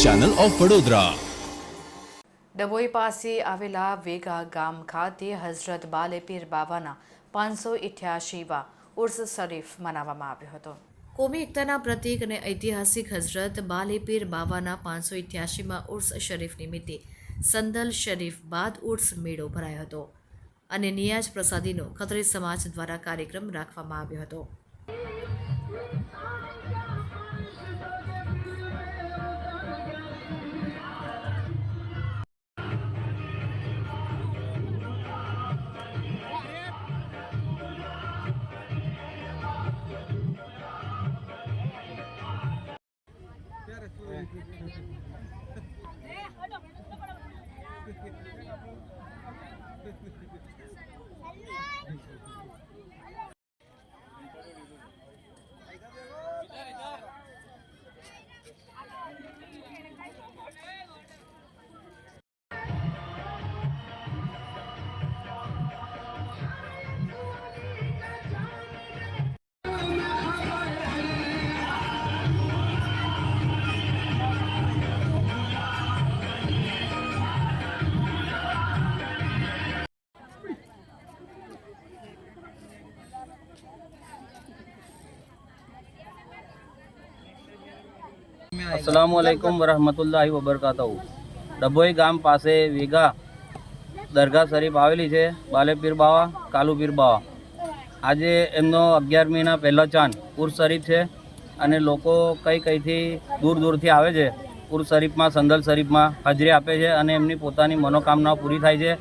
Channel of Vadodara. Dabhoi પાસે આવેલા વેગા ગામ ખાતે હઝરત બાલે પીર બાવાના 588વા ઉર્સ શરીફ મનાવવામાં આવ્યો હતો। કોમી એકતાના પ્રતીક અને ઐતિહાસિક હઝરત બાલે પીર બાવાના 588માં ઉર્સ શરીફ નિમિત્તે સંદલ શરીફ બાદ ઉર્સ મેળો ભરાયો હતો અને નિયાઝ પ્રસાદીનો ખત્રી સમાજ દ્વારા કાર્યક્રમ રાખવામાં આવ્યો હતો। अस्सलामुअलैकुम वरहमतुल्लाहि वबरकातहू। ડભોઈ ગામ પાસે વેગા દરગાહ શરીફ આવેલી છે, બાલે પીર બાવા, કાલુ પીર બાવા। આજે એમનો 11મીના પહેલો ચાંદ ઉર્સ શરીફ છે અને લોકો કઈથી દૂર દૂરથી આવે છે। ઉર્સ શરીફમાં, સંદલ શરીફમાં હાજરી આપે છે અને એમની પોતાની મનોકામનાઓ પૂરી થાય છે।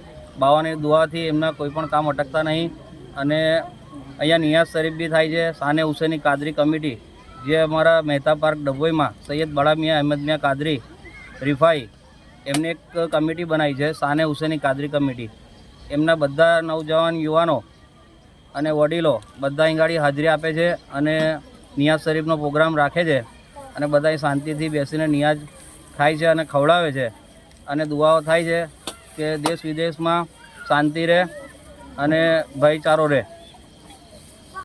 બાવાની દુઆથી એમના કોઈ પણ કામ અટકતા નહીં અને અહીંયા નિયાઝ શરીફ બી થાય છે। શાને હુસૈની કાદરી કમિટી, જે અમારા મહેતા પાર્ક ડભોઈમાં સૈયદ બડા મિયાँ અહેમદ મિયાँ કાદરી રિફાઈ એમને એક કમિટી બનાવી છે, શાને હુસૈની કાદરી કમિટી। એમના બધા નવજવાન યુવાનો અને વડીલો બધા અહીં ગાડી હાજરી આપે છે અને નિયાઝ શરીફનો પ્રોગ્રામ રાખે છે અને બધા શાંતિથી બેસીને નિયાઝ ખાય છે અને ખવડાવે છે અને દુઆઓ થાય છે કે દેશ વિદેશમાં શાંતિ રહે અને ભાઈચારો રહે।